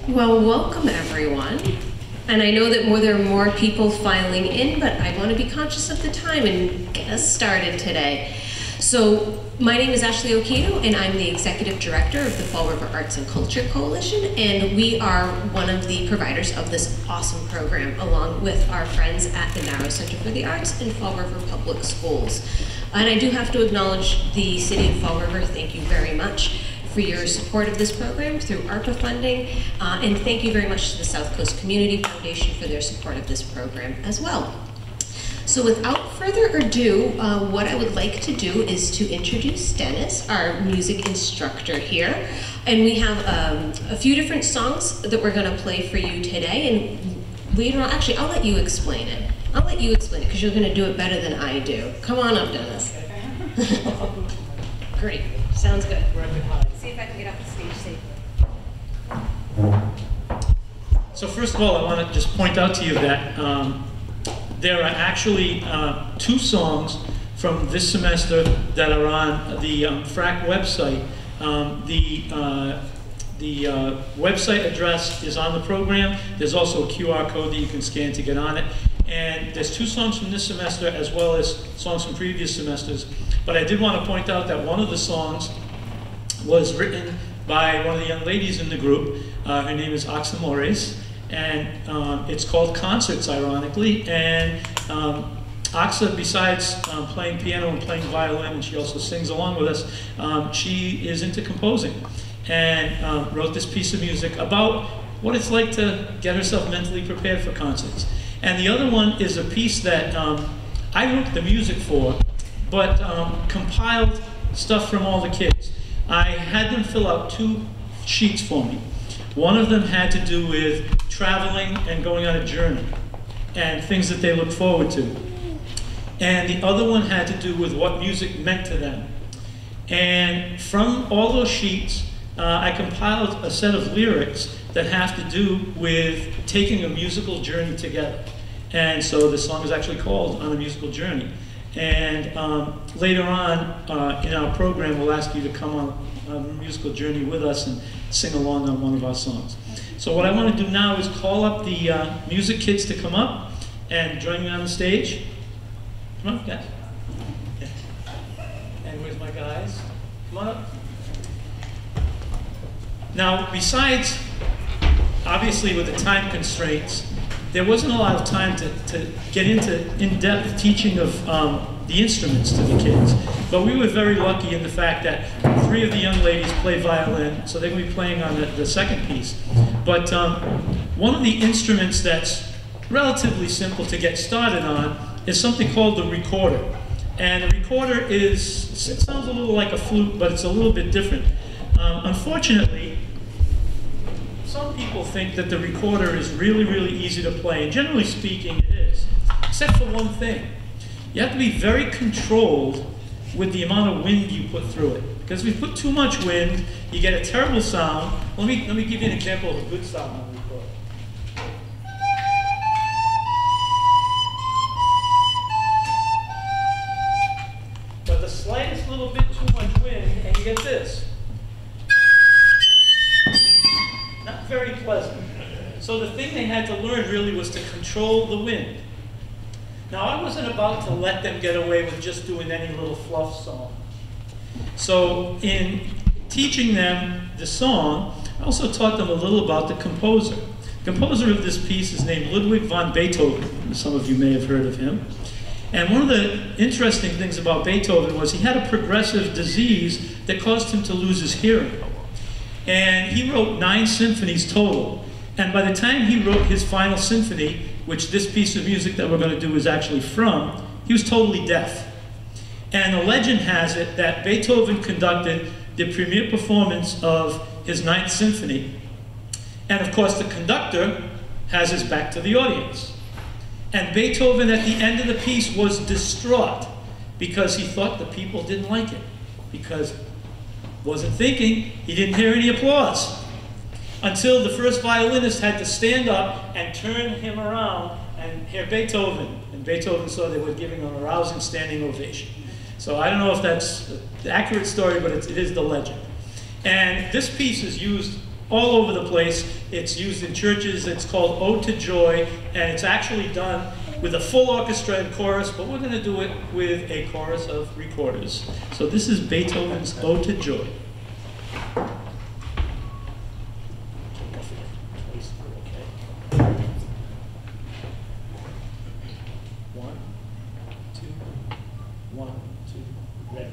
Well, welcome everyone. And I know that there are more people filing in, but I want to be conscious of the time and get us started today. So, my name is Ashley Okito, and I'm the Executive Director of the Fall River Arts and Culture Coalition, and we are one of the providers of this awesome program, along with our friends at the Narrow Center for the Arts in Fall River Public Schools. And I do have to acknowledge the City of Fall River. Thank you very much for your support of this program through ARPA funding, and thank you very much to the Southcoast Community Foundation for their support of this program as well. So without further ado, what I would like to do is to introduce Dennis, our music instructor here. And we have a few different songs that we're gonna play for you today, and later on, actually, I'll let you explain it. I'll let you explain it, because you're gonna do it better than I do. Come on up, Dennis. Great, sounds good. See if I can get up the stage safely. So first of all, I want to just point out to you that there are actually 2 songs from this semester that are on the FRAC website. The website address is on the program. There's also a QR code that you can scan to get on it. And there's 2 songs from this semester as well as songs from previous semesters. But I did want to point out that one of the songs was written by one of the young ladies in the group. Her name is Axa Mores, and it's called Concerts, ironically. And Axa, besides playing piano and playing violin, and she also sings along with us, she is into composing and wrote this piece of music about what it's like to get herself mentally prepared for concerts. And the other one is a piece that I wrote the music for, but compiled stuff from all the kids. I had them fill out 2 sheets for me. One of them had to do with traveling and going on a journey and things that they look forward to. And the other one had to do with what music meant to them. And from all those sheets, I compiled a set of lyrics that have to do with taking a musical journey together. And so the song is actually called On a Musical Journey. And later on in our program, we'll ask you to come on a musical journey with us and sing along on one of our songs. So what I want to do now is call up the music kids to come up and join me on the stage. Come on, guys. Yeah. And where's my guys? Come on up. Now, besides, obviously with the time constraints, there wasn't a lot of time to get into in-depth teaching of the instruments to the kids. But we were very lucky in the fact that 3 of the young ladies play violin, so they're going to be playing on the second piece. But one of the instruments that's relatively simple to get started on is something called the recorder. And a recorder it sounds a little like a flute, but it's a little bit different. Unfortunately, some people think that the recorder is really, really easy to play, and generally speaking it is, except for one thing. You have to be very controlled with the amount of wind you put through it. Because if you put too much wind, you get a terrible sound. Let me give you an example of a good sound on the recorder. But the slightest little bit too much wind, and you get this. Not very pleasant. So the thing they had to learn really was to control the wind. Now, I wasn't about to let them get away with just doing any little fluff song. So in teaching them the song, I also taught them a little about the composer. The composer of this piece is named Ludwig van Beethoven. Some of you may have heard of him. And one of the interesting things about Beethoven was he had a progressive disease that caused him to lose his hearing. And he wrote 9 symphonies total. And by the time he wrote his final symphony, which this piece of music that we're going to do is actually from, he was totally deaf. And the legend has it that Beethoven conducted the premiere performance of his 9th symphony. And of course the conductor has his back to the audience. And Beethoven at the end of the piece was distraught because he thought the people didn't like it. Because wasn't thinking, he didn't hear any applause. Until the first violinist had to stand up and turn him around and hear Beethoven. And Beethoven saw they were giving him a rousing standing ovation. So I don't know if that's the accurate story, but it is the legend. And this piece is used all over the place. It's used in churches. It's called Ode to Joy, and it's actually done with a full orchestra and chorus, but we're going to do it with a chorus of recorders. So this is Beethoven's Ode to Joy. One, two, ready.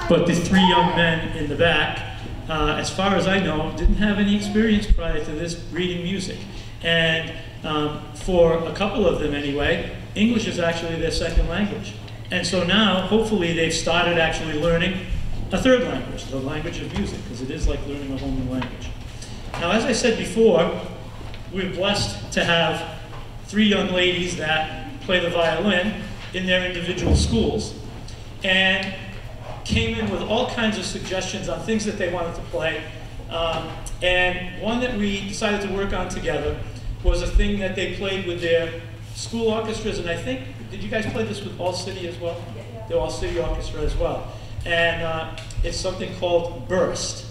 But the three young men in the back, as far as I know, didn't have any experience prior to this reading music. And for a couple of them anyway, English is actually their second language. And so now, hopefully, they've started actually learning a third language, the language of music, because it is like learning a whole new language. Now, as I said before, we're blessed to have three young ladies that play the violin in their individual schools, and came in with all kinds of suggestions on things that they wanted to play. And one that we decided to work on together was a thing that they played with their school orchestras, and I think, did you guys play this with All City as well? Yeah. The All City Orchestra as well. And it's something called Burst.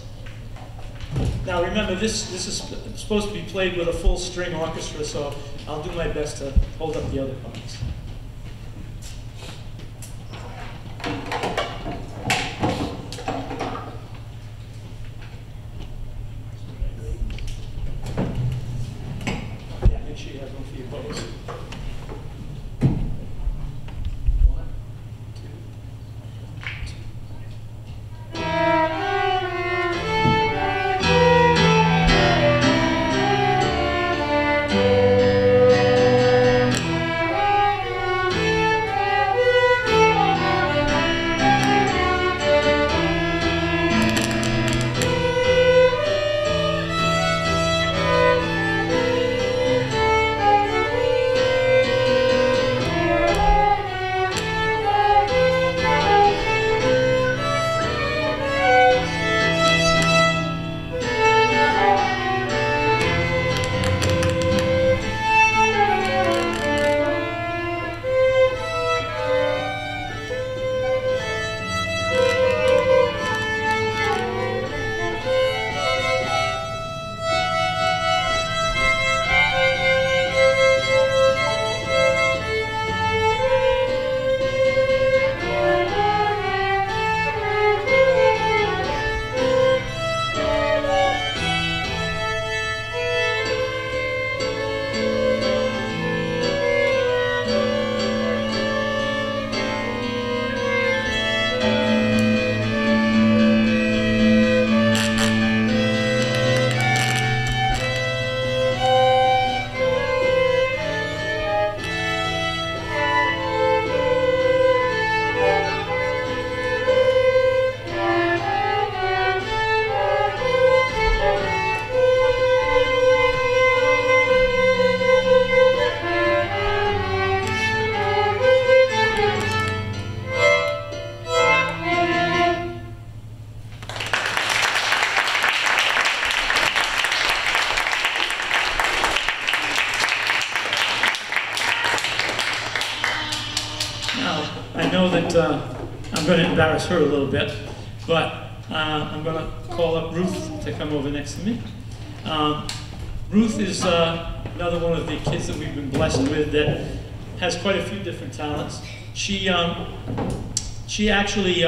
Now remember, this is supposed to be played with a full string orchestra, so I'll do my best to hold up the other parts. I know that I'm going to embarrass her a little bit, but I'm going to call up Ruth to come over next to me. Ruth is another one of the kids that we've been blessed with that has quite a few different talents. She actually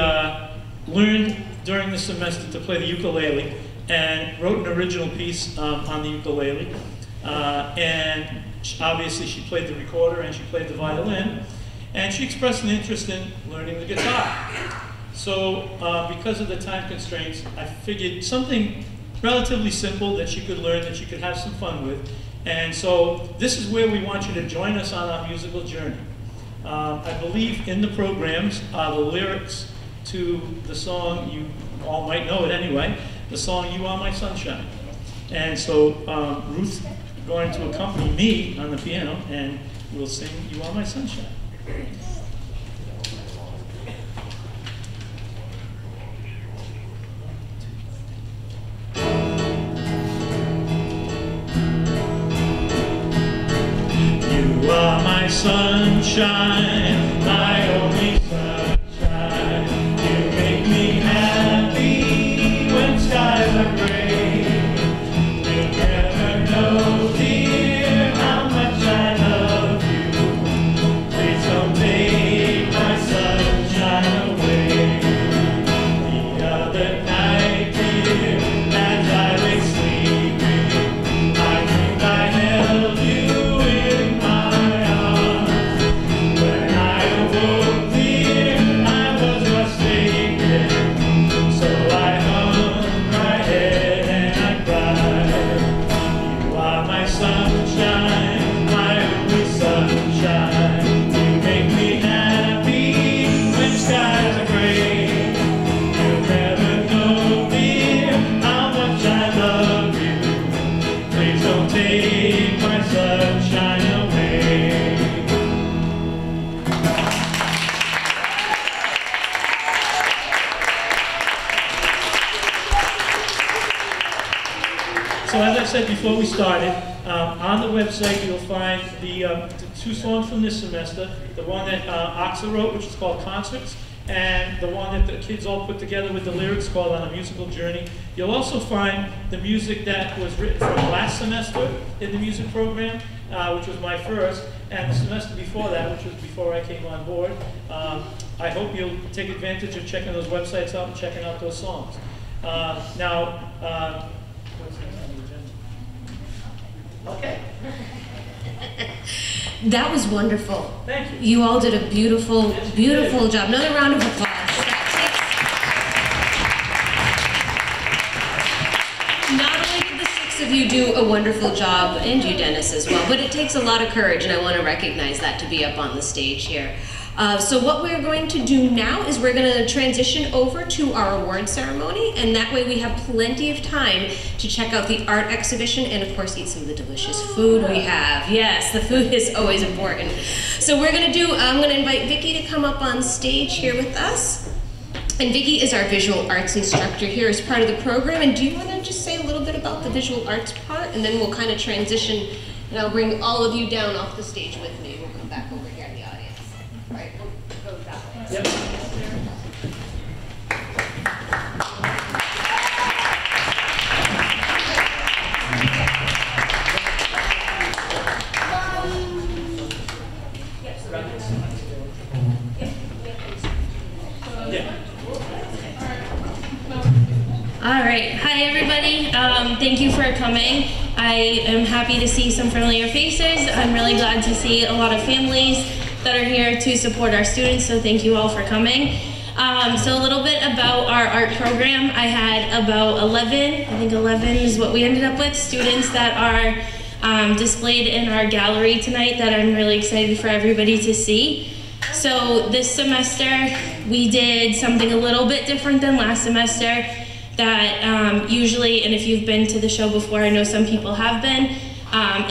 learned during the semester to play the ukulele and wrote an original piece on the ukulele. And obviously she played the recorder and she played the violin. And she expressed an interest in learning the guitar. So because of the time constraints, I figured something relatively simple that she could learn, that she could have some fun with. And so this is where we want you to join us on our musical journey. I believe in the programs are the lyrics to the song, you all might know it anyway, the song You Are My Sunshine. And so Ruth's going to accompany me on the piano and we'll sing You Are My Sunshine. You are my sunshine, my only sunshine. You make me happy when skies are gray. You'll never know, dear, how much I love you. Please don't take my sunshine away. The other night, dear, as I lay sleeping, I dreamed I held you. So as I said before we started, on the website you'll find the two songs from this semester, the one that Oxa wrote, which is called Concerts, and the one that the kids all put together with the lyrics called On a Musical Journey. You'll also find the music that was written from last semester in the music program, which was my first, and the semester before that, which was before I came on board. I hope you'll take advantage of checking those websites out and checking out those songs. Now, what's next on the agenda? Okay. That was wonderful. Thank you. You all did a beautiful, beautiful job. Another round of applause. Not only did the six of you do a wonderful job, and you, Dennis, as well, but it takes a lot of courage, and I want to recognize that to be up on the stage here. So what we're going to do now is we're going to transition over to our award ceremony, and that way we have plenty of time to check out the art exhibition and of course eat some of the delicious food we have. Yes, the food is always important. So we're going to do, I'm going to invite Vicki to come up on stage here with us. And Vicki is our visual arts instructor here as part of the program. And do you want to just say a little bit about the visual arts part, and then we'll kind of transition, and I'll bring all of you down off the stage with me. We'll come back over here in the audience. All right, we'll go that way. Yep. All right, hi everybody. Thank you for coming. I am happy to see some familiar faces. I'm really glad to see a lot of families that are here to support our students, so thank you all for coming. So a little bit about our art program. I had about 11, I think 11 is what we ended up with, students that are displayed in our gallery tonight that I'm really excited for everybody to see. So this semester, we did something a little bit different than last semester that usually, and if you've been to the show before, I know some people have been,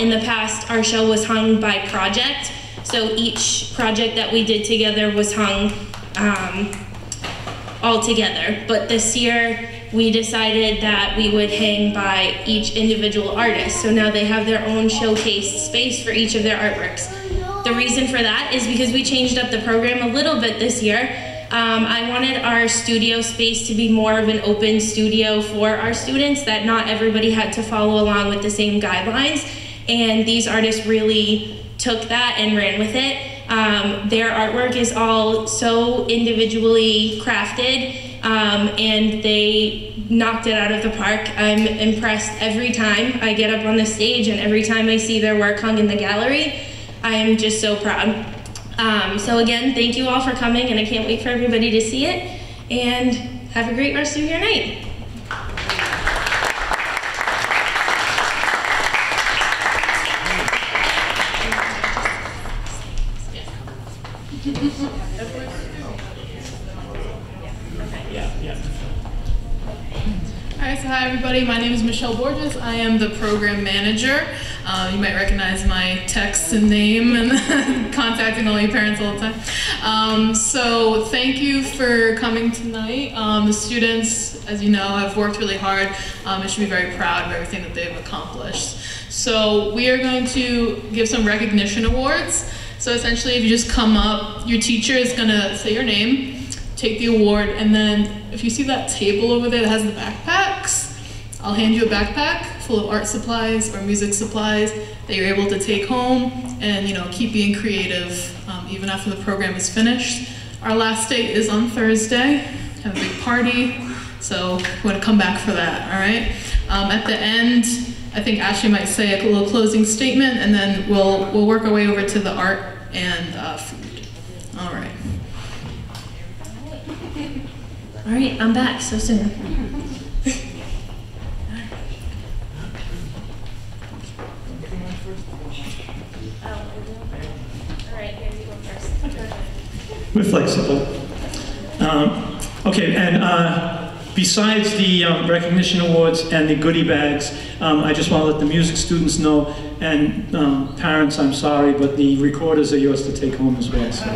in the past our show was hung by project. So each project that we did together was hung all together. But this year we decided that we would hang by each individual artist. So now they have their own showcase space for each of their artworks. The reason for that is because we changed up the program a little bit this year. I wanted our studio space to be more of an open studio for our students, that not everybody had to follow along with the same guidelines. And these artists really took that and ran with it. Their artwork is all so individually crafted, and they knocked it out of the park. I'm impressed every time I get up on the stage, and every time I see their work hung in the gallery. I am just so proud. So again, thank you all for coming, and I can't wait for everybody to see it, and have a great rest of your night. Alright, so hi everybody, my name is Michelle Borges. I am the program manager. You might recognize my text and name and contacting all your parents all the time. So thank you for coming tonight. The students, as you know, have worked really hard and should be very proud of everything that they've accomplished. So we are going to give some recognition awards. So essentially, if you just come up, your teacher is gonna say your name, take the award, and then if you see that table over there that has the backpacks, I'll hand you a backpack full of art supplies or music supplies that you're able to take home and keep being creative even after the program is finished. Our last date is on Thursday. Have a big party, so we're gonna come back for that, all right? At the end, I think Ashley might say a little closing statement, and then we'll work our way over to the art and food. All right. All right, I'm back so soon. All right, here you go first. We're flexible. Okay, and besides the recognition awards and the goodie bags, I just want to let the music students know, and parents, I'm sorry, but the recorders are yours to take home as well. So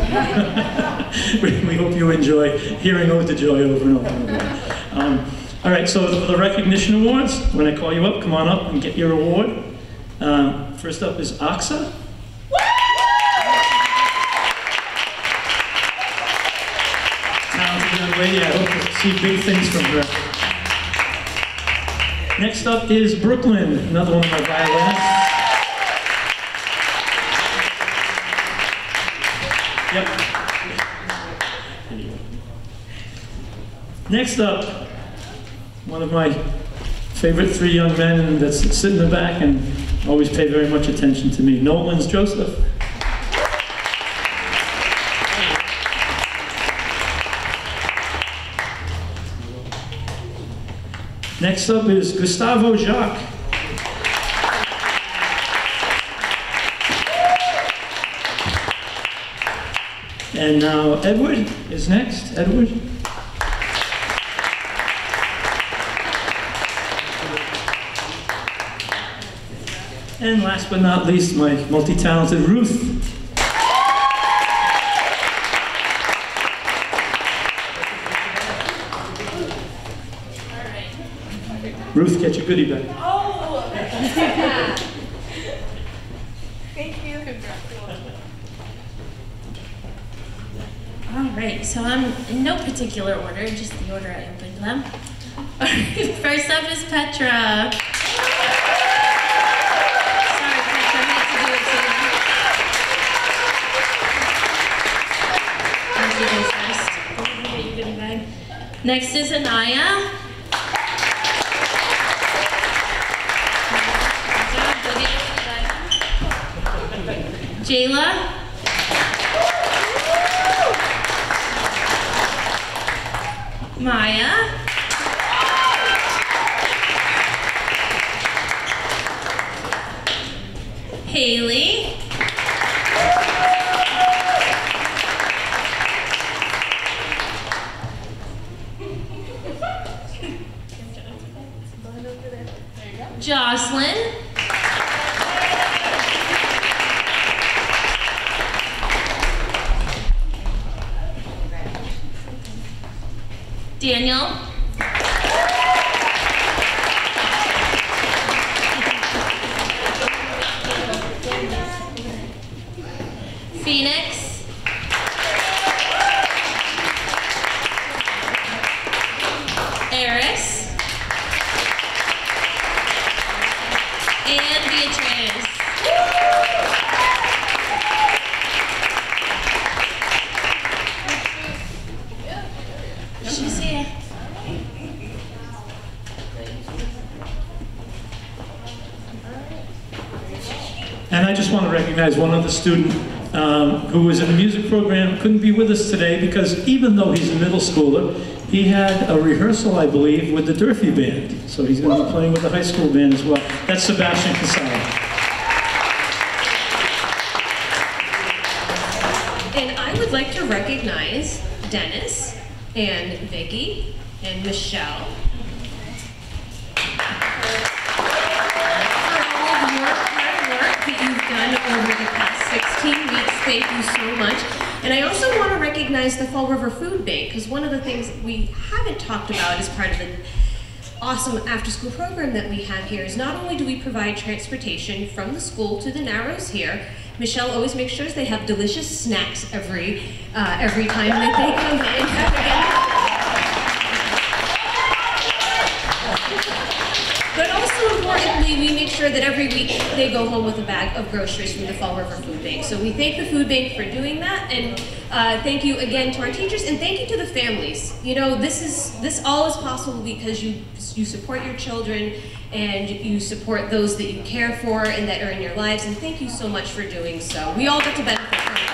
we hope you enjoy hearing Ode to Joy over and over and over. All right, so for the recognition awards, when I call you up, come on up and get your award. First up is Aksa. Young lady, I hope to see big things from her. Next up is Brooklyn, another one of my violinists. Yep. Next up, one of my favorite three young men that sit in the back and always pay very much attention to me, Nolan's Joseph. Next up is Gustavo Jacques. And now Edward is next. Edward. And last but not least, my multi-talented Ruth. Ruth, get your goodie bag. Oh! Thank you. All right, so I'm in no particular order, just the order I opened them. All right, first up is Petra. Sorry, Petra, I had to do it to you. I'll do this first. Get your goodie bag. Next is Anaya. Jayla. Maya. Haley. Jocelyn. Daniel. Phoenix. And I just want to recognize one other student who was in the music program, couldn't be with us today because even though he's a middle schooler, he had a rehearsal, I believe, with the Durfee Band. So he's going to be playing with the high school band as well. That's Sebastian Casale. And I would like to recognize Dennis and Vicky and Michelle for all of your hard work that you've done over the past 16 weeks. Thank you so much. And I also want to recognize the Fall River Food Bank, because one of the things we haven't talked about as part of the awesome after-school program that we have here is not only do we provide transportation from the school to the Narrows here, Michelle always makes sure they have delicious snacks every time that they come in. But also importantly, we make sure that every week they go home with a bag of groceries from the Fall River Food Bank. So we thank the food bank for doing that, and thank you again to our teachers, and thank you to the families. You know, this all is possible because you support your children and you support those that you care for and that are in your lives, and thank you so much for doing so. We all get to benefit from it.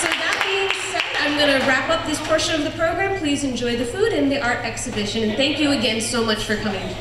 So that being said, I'm going to wrap up this portion of the program. Please enjoy the food and the art exhibition, and thank you again so much for coming.